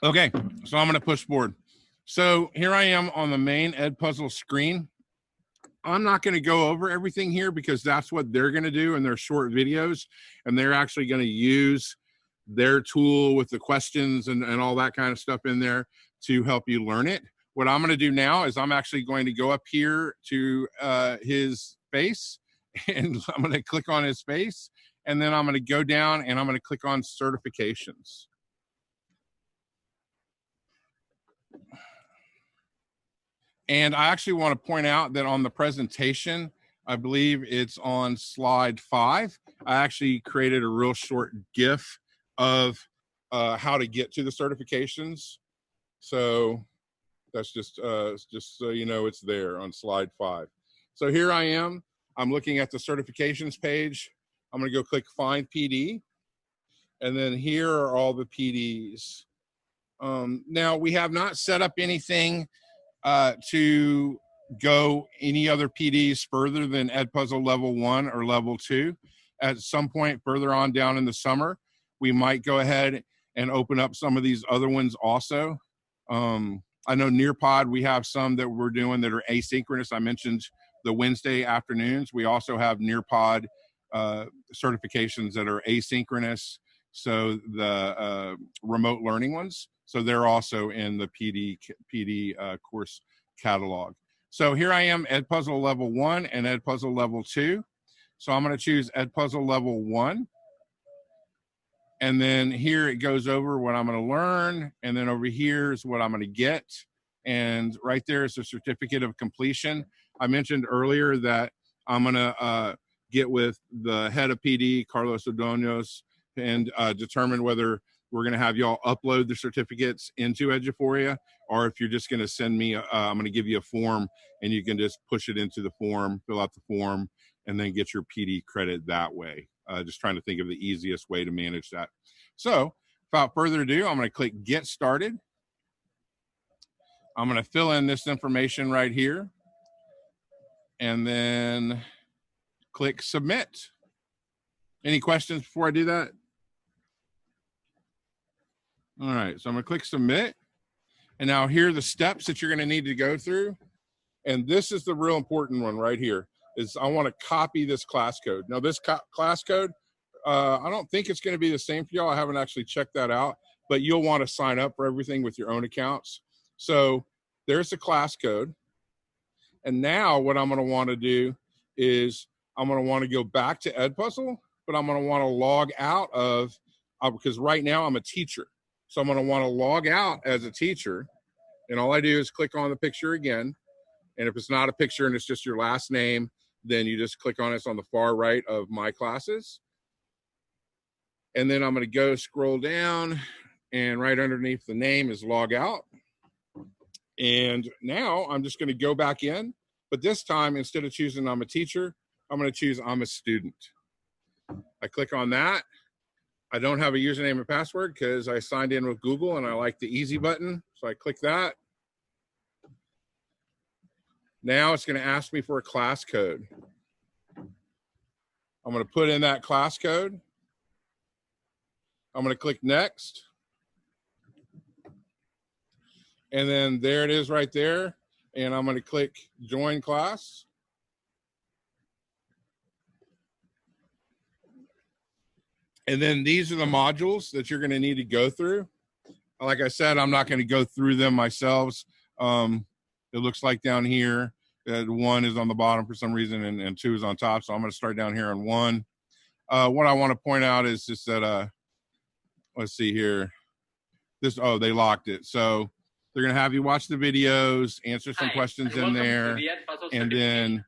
Okay, so I'm going to push forward. So here I am on the main EdPuzzle screen. I'm not going to go over everything here because that's what they're going to do in their short videos, and they're actually going to use their tool with the questions and all that kind of stuff in there to help you learn it. What I'm going to do now is I'm actually going to go up here to his face, and I'm going to click on his face, and then I'm going to go down and I'm going to click on certifications. And I actually want to point out that on the presentation, I believe it's on slide 5, I actually created a real short GIF of how to get to the certifications. So that's just so you know it's there on slide 5. So here I am. I'm looking at the certifications page. I'm going to go click Find PD. And then here are all the PDs. Now, we have not set up anything to go any other PDs further than EdPuzzle level 1 or level 2. At some point further on down in the summer, we might go ahead and open up some of these other ones also. I know Nearpod, we have some that we're doing that are asynchronous. I mentioned the Wednesday afternoons. We also have Nearpod certifications that are asynchronous. So the remote learning ones. So they're also in the PD course catalog. So here I am, EdPuzzle level 1 and EdPuzzle level 2. So I'm going to choose EdPuzzle level 1. And then here it goes over what I'm going to learn. And then over here is what I'm going to get. And right there is a certificate of completion. I mentioned earlier that I'm going to get with the head of PD, Carlos Ordonez, and determine whether we're going to have y'all upload the certificates into Eduphoria, or if you're just going to send me, I'm going to give you a form and you can just push it into the form, fill out the form, and then get your PD credit that way. Just trying to think of the easiest way to manage that. So without further ado, I'm going to click Get Started. I'm going to fill in this information right here and then click Submit. Any questions before I do that? All right, so I'm gonna click Submit. And now here are the steps that you're gonna need to go through. And this is the real important one right here, is I wanna copy this class code. Now this class code, I don't think it's gonna be the same for y'all. I haven't actually checked that out, but you'll wanna sign up for everything with your own accounts. So there's the class code. And now what I'm gonna wanna do is I'm gonna wanna go back to EdPuzzle, but I'm gonna wanna log out of, because right now I'm a teacher. So I'm going to want to log out as a teacher, and all I do is click on the picture again. And if it's not a picture and it's just your last name, then you just click on it. It's on the far right of My Classes. And then I'm going to go scroll down, and right underneath the name is Log Out. And now I'm just going to go back in, but this time instead of choosing I'm a teacher, I'm going to choose I'm a student. I click on that. I don't have a username and password because I signed in with Google and I like the easy button. So I click that. Now it's going to ask me for a class code. I'm going to put in that class code. I'm going to click Next. And then there it is right there. And I'm going to click Join Class. And then these are the modules that you're going to need to go through. Like I said, I'm not going to go through them myself. It looks like down here, 1 is on the bottom for some reason, and 2 is on top. So I'm going to start down here on 1. What I want to point out is just that, let's see here. They locked it. So they're going to have you watch the videos, answer some questions in there. And then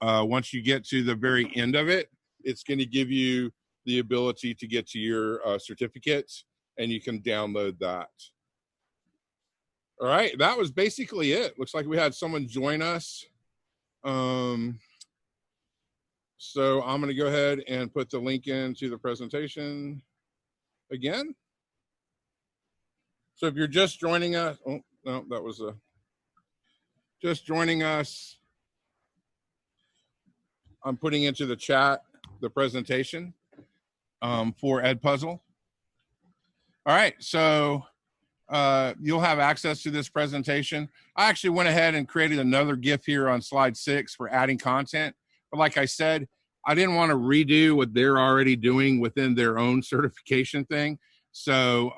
once you get to the very end of it, it's going to give you the ability to get to your certificates, and you can download that. All right, that was basically it. Looks like we had someone join us. So I'm going to go ahead and put the link into the presentation again. So if you're just joining us, oh, no, that was just joining us. I'm putting into the chat the presentation for EdPuzzle. All right, so you'll have access to this presentation. I actually went ahead and created another GIF here on slide 6 for adding content. But like I said, I didn't want to redo what they're already doing within their own certification thing. So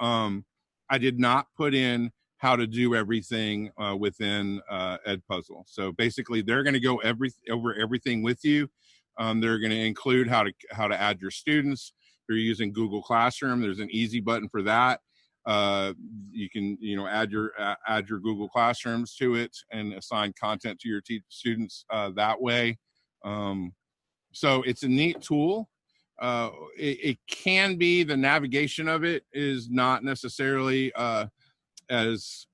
I did not put in how to do everything within EdPuzzle. So basically, they're going to go over everything with you. They're going to include how to add your students. If you're using Google Classroom, there's an easy button for that. You can add your Google Classrooms to it and assign content to your students that way. So it's a neat tool. It can be, the navigation of it is not necessarily as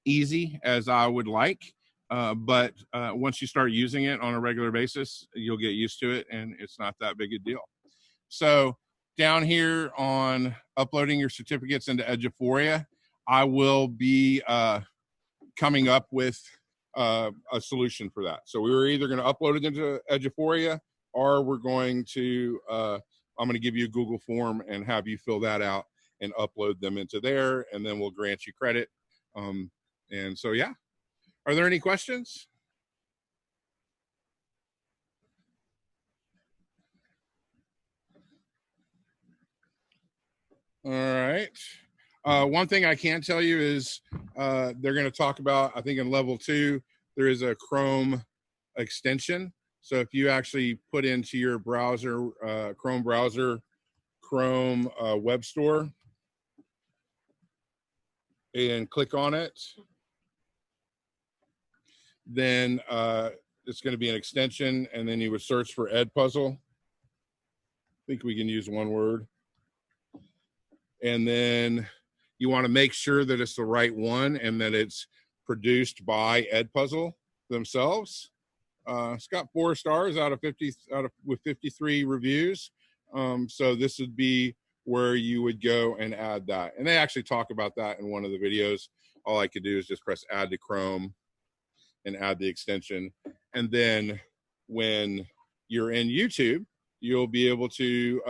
easy as I would like, but once you start using it on a regular basis, you'll get used to it, and it's not that big a deal. So down here on uploading your certificates into Eduphoria, I will be coming up with a solution for that. So we were either going to upload it into Eduphoria, or we're going to, I'm going to give you a Google form and have you fill that out and upload them into there, and then we'll grant you credit. And so, yeah. Are there any questions? All right. One thing I can tell you is they're going to talk about, I think in level 2, there is a Chrome extension. So if you actually put into your browser, Chrome browser, Chrome web store, and click on it, then it's going to be an extension, and then you would search for EdPuzzle. I think we can use one word. And then you want to make sure that it's the right one and that it's produced by EdPuzzle themselves. It's got 4 stars out of 50 with 53 reviews. So this would be where you would go and add that. And they actually talk about that in one of the videos. All I could do is just press add to Chrome and add the extension. And then when you're in YouTube, you'll be able to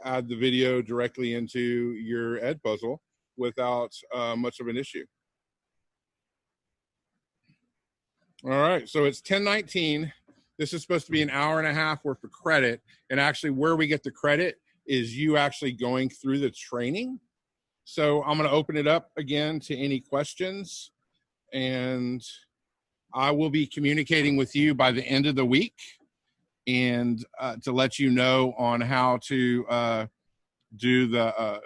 add the video directly into your EdPuzzle without much of an issue. All right, so it's 10:19. This is supposed to be an hour and a half worth of credit. And actually where we get the credit is you actually going through the training. So I'm gonna open it up again to any questions. And I will be communicating with you by the end of the week and to let you know on how to do the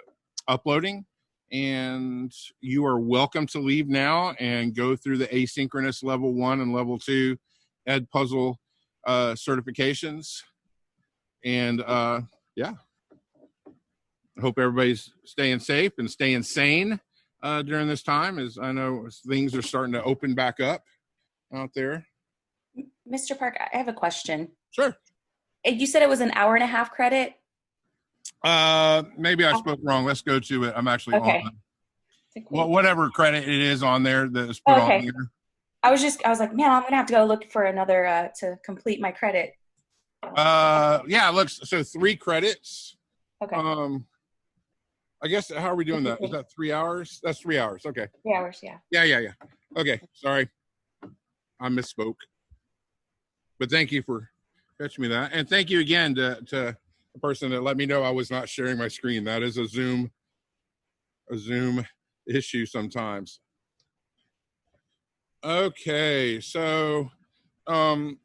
uploading. And you are welcome to leave now and go through the asynchronous level 1 and level 2 EdPuzzle certifications. And yeah, I hope everybody's staying safe and staying sane during this time, as I know things are starting to open back up out there. Mr. Park, I have a question. Sure. You said it was an hour and a half credit? Maybe I spoke wrong. Let's go to it. I'm actually on whatever credit it is on there that is put on here. I was like, man, I'm gonna have to go look for another to complete my credit. Yeah, it looks so 3 credits. Okay. I guess, how are we doing that? Is that 3 hours? That's 3 hours. Okay. 3 hours, yeah. Yeah. Okay, sorry. I misspoke. But thank you for catching me that. And thank you again to the person that let me know I was not sharing my screen. That is a Zoom issue sometimes. Okay, so it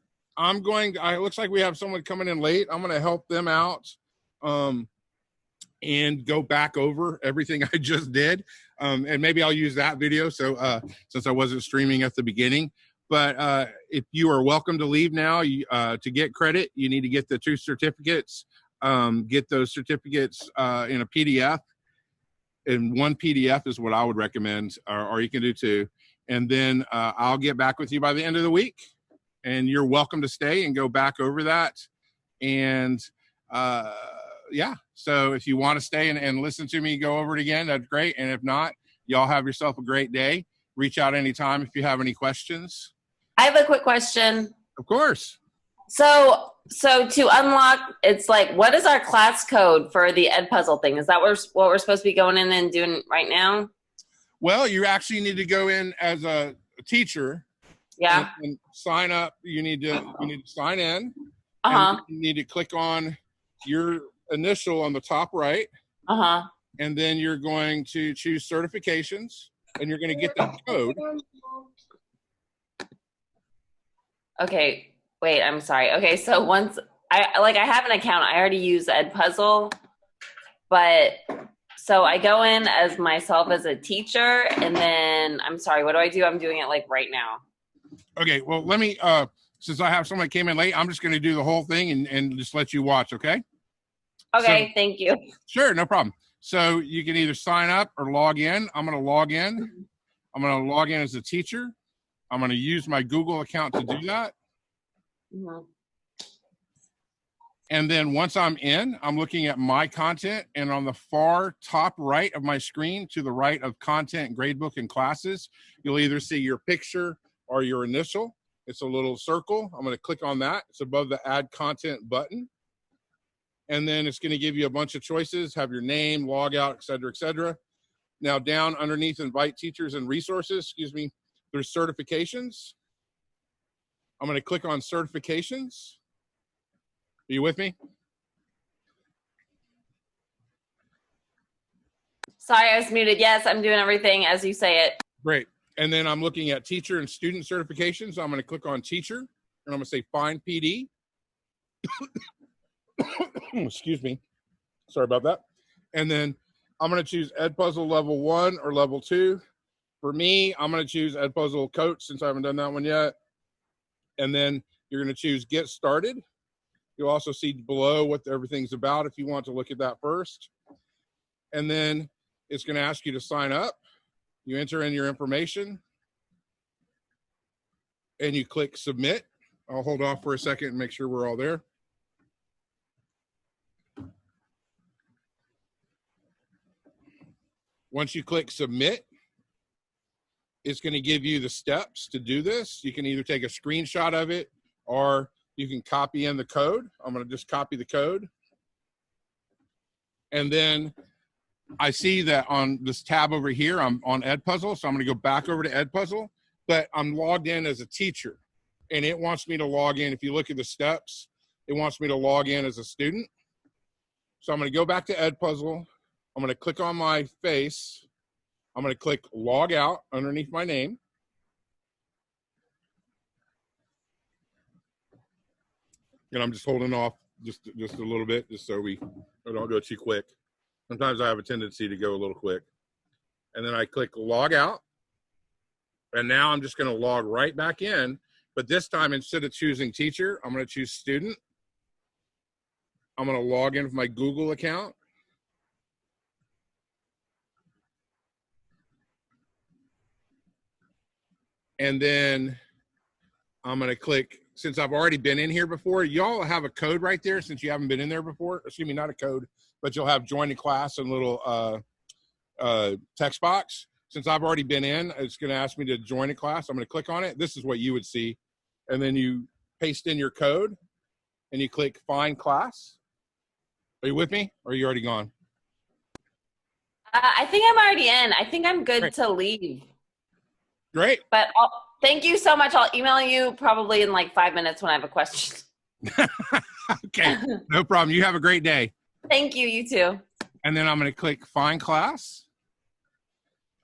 looks like we have someone coming in late. I'm gonna help them out and go back over everything I just did. And maybe I'll use that video since I wasn't streaming at the beginning. But if you are welcome to leave now, to get credit, you need to get the 2 certificates. Get those certificates in a PDF. And 1 PDF is what I would recommend, or you can do 2. And then I'll get back with you by the end of the week. And you're welcome to stay and go back over that. And yeah, so if you want to stay and listen to me go over it again, that's great. And if not, y'all have yourself a great day. Reach out anytime if you have any questions. I have a quick question. Of course. So to unlock, it's like, what is our class code for the EdPuzzle thing? Is that what we're supposed to be going in and doing right now? Well, you actually need to go in as a teacher. Yeah. And sign up. You need to sign in. Uh-huh. And you need to click on your initial on the top right. Uh-huh. And then you're going to choose certifications, and you're going to get that code. Okay, wait, I'm sorry. Okay, so once I have an account, I already use EdPuzzle, but so I go in as myself as a teacher, and then I'm sorry, what do I do? I'm doing it like right now. Okay, well, let me since I have somebody came in late, I'm just going to do the whole thing and just let you watch, okay? Okay, So, thank you. sure, no problem. So you can either sign up or log in. I'm going to log in. I'm going to log in as a teacher. I'm going to use my Google account to do that. Mhm. And then once I'm in, I'm looking at my content, and on the far top right of my screen to the right of content, gradebook, and classes, you'll either see your picture or your initial. It's a little circle. I'm going to click on that. It's above the add content button. And then it's going to give you a bunch of choices, have your name, log out, et cetera, et cetera. Now down underneath invite teachers and resources, there's certifications. I'm going to click on certifications. Are you with me? Sorry, I was muted. Yes, I'm doing everything as you say it. Great. And then I'm looking at teacher and student certifications. So I'm going to click on teacher, and I'm going to say find PD. Excuse me. Sorry about that. And then I'm going to choose EdPuzzle level 1 or level 2. For me, I'm going to choose EdPuzzle Coach since I haven't done that one yet. And then you're going to choose get started. You'll also see below what everything's about if you want to look at that first. And then it's going to ask you to sign up. You enter in your information and you click submit. I'll hold off for a second and make sure we're all there. Once you click submit, it's going to give you the steps to do this. You can either take a screenshot of it or you can copy in the code. I'm going to just copy the code. And then I see that on this tab over here, I'm on EdPuzzle. So I'm going to go back over to EdPuzzle, but I'm logged in as a teacher and it wants me to log in. If you look at the steps, it wants me to log in as a student. So I'm going to go back to EdPuzzle. I'm going to click on my face. I'm going to click log out underneath my name. And I'm just holding off just a little bit, just so we don't go too quick. Sometimes I have a tendency to go a little quick. And then I click log out. And now I'm just going to log right back in. But this time, instead of choosing teacher, I'm going to choose student. I'm going to log in with my Google account. And then I'm going to click, since I've already been in here before, y'all have a code right there since you haven't been in there before. Excuse me, not a code, but you'll have join the class and little text box. Since I've already been in, it's going to ask me to join a class. I'm going to click on it. This is what you would see. And then you paste in your code and you click find class. Are you with me or are you already gone? I think I'm already in. I think I'm good to leave. Great. But thank you so much. I'll email you probably in like 5 minutes when I have a question. Okay, no problem. You have a great day. Thank you. You too. And then I'm going to click find class.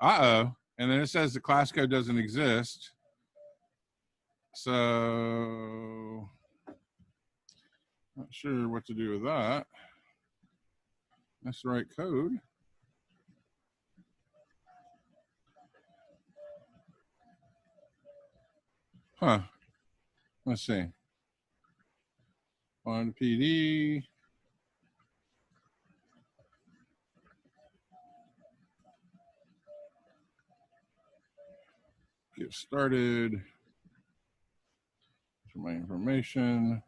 Uh-oh. And then it says the class code doesn't exist. So, not sure what to do with that. That's the right code. Huh. Let's see. Find PD. Get started. For my information.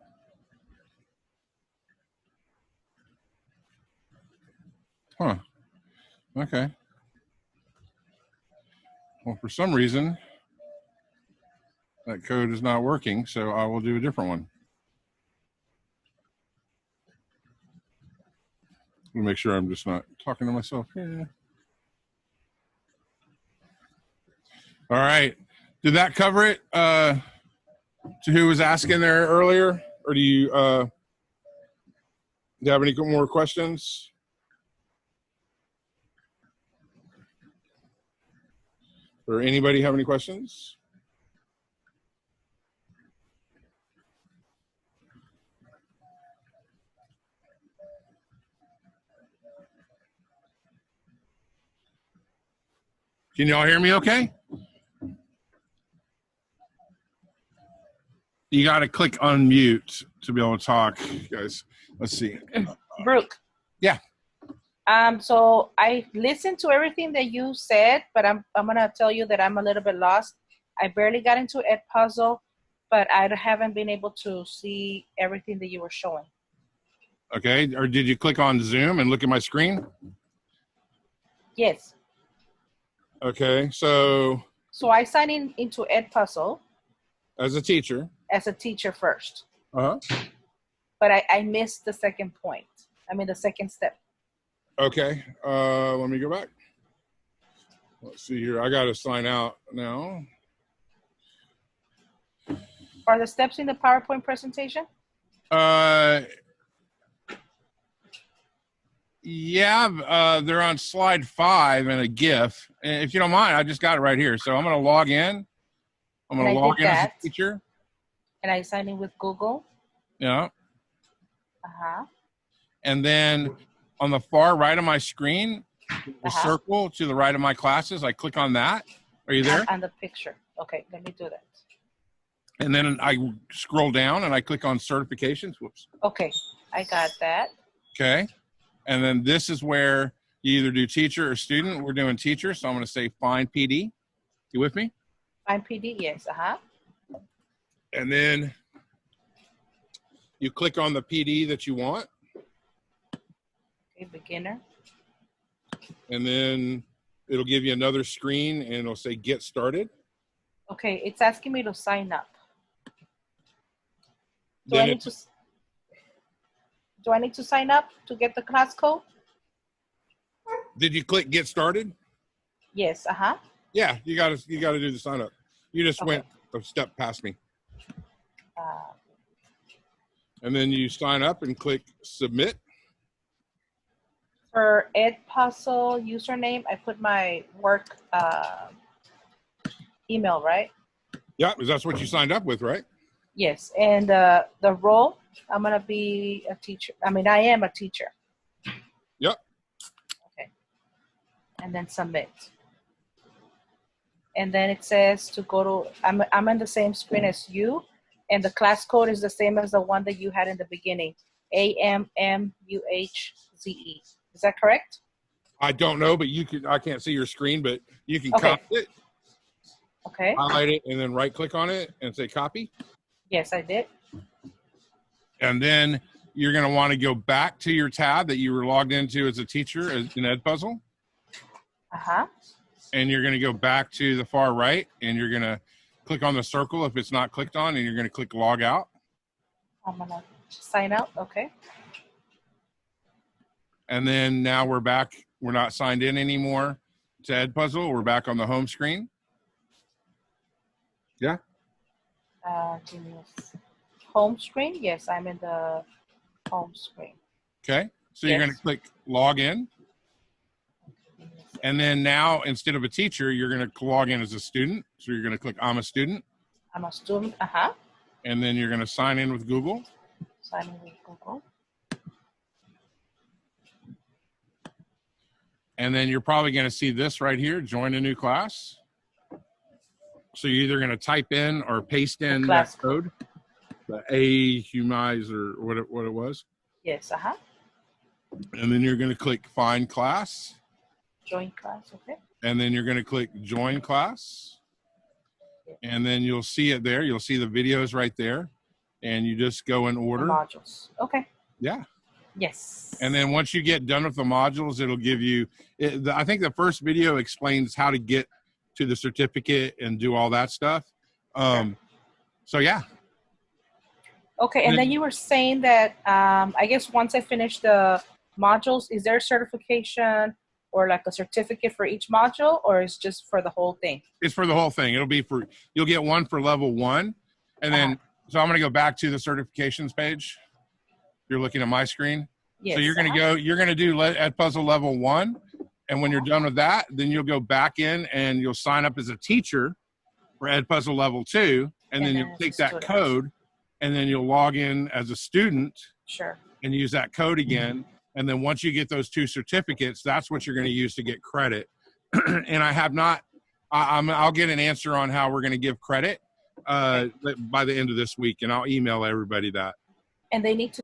Huh. Okay. Well, for some reason, that code is not working, so I will do a different one. Let me make sure I'm just not talking to myself here. All right. Did that cover it? To who was asking there earlier, or do you have any more questions? Or anybody have any questions? Can y'all hear me okay? You got to click unmute to be able to talk, guys. Let's see. Brooke. Yeah. So I listened to everything that you said, but I'm gonna tell you that I'm a little bit lost. I barely got into EdPuzzle, but I haven't been able to see everything that you were showing. Okay. Or did you click on Zoom and look at my screen? Yes. Okay. So I signed into EdPuzzle as a teacher. as a teacher first, Uh-huh. but I missed the second point. I mean, the second step. Okay. Let me go back. Let's see here. I got to sign out now. Are the steps in the PowerPoint presentation? Yeah, they're on slide 5 and a GIF. And if you don't mind, I just got it right here. So I'm going to log in. I'm going to log in as a teacher. And I signed in with Google. Yeah. Uh-huh. And then on the far right of my screen, the circle to the right of my classes, I click on that. Are you there? On the picture. Okay, let me do that. And then I scroll down and I click on certifications. Whoops. Okay, I got that. Okay. And then this is where you either do teacher or student. We're doing teacher, so I'm going to say find PD. You with me? Find PD, yes. Uh-huh. And then you click on the PD that you want. Okay, beginner. And then it'll give you another screen and it'll say get started. Okay, it's asking me to sign up. Do Then I need to sign up to get the class code? did you click get started? Yes, uh-huh. Yeah, you gotta do the sign up. You just went a step past me. And then you sign up and click submit. For EdPuzzle username, I put my work email, right? Yeah, because that's what you signed up with, right? Yes, and the role, I'm gonna be a teacher. I mean, I am a teacher. Yep. Okay. And then submit. And then it says to go to, I'm on the same screen as you, and the class code is the same as the one that you had in the beginning, AMMUHZE. Is that correct? I don't know, but I can't see your screen, but you can copy it. Okay. Highlight it and then right click on it and say copy. Yes, I did. And then you're going to want to go back to your tab that you were logged into as a teacher in EdPuzzle. Uh-huh. And you're going to go back to the far right and you're going to click on the circle if it's not clicked on, and you're going to click log out. I'm going to sign out. Okay. And then now we're back. We're not signed in anymore to EdPuzzle. We're back on the home screen. Yeah. Home screen? Yes, I'm in the home screen. Okay. So you're going to click log in. And then now, instead of a teacher, you're going to log in as a student. So you're going to click I'm a student. I'm a student. Uh-huh. And then you're going to sign in with Google. Sign in with Google. And then you're probably going to see this right here, join a new class. So you're either going to type in or paste in that code, the AHUMIZE or what it was. Yes, uh-huh. And then you're going to click find class. Join class, okay. And then you're going to click join class. And then you'll see it there. You'll see the videos right there. And you just go in order. The modules. Okay. Yeah. Yes. And then once you get done with the modules, it'll give you, I think the first video explains how to get to the certificate and do all that stuff. So yeah. Okay, and then you were saying that, I guess once I finish the modules, is there a certification or like a certificate for each module, or it's just for the whole thing? It's for the whole thing. You'll get one for level 1. And then, so I'm going to go back to the certifications page. You're looking at my screen. Yes. So you're going to do EdPuzzle level 1. And when you're done with that, then you'll go back in and you'll sign up as a teacher for EdPuzzle level 2. And then you'll take that code and then you'll log in as a student. Sure. And use that code again. And then once you get those 2 certificates, that's what you're going to use to get credit. And I have not, I'll get an answer on how we're going to give credit by the end of this week, and I'll email everybody that. And they need to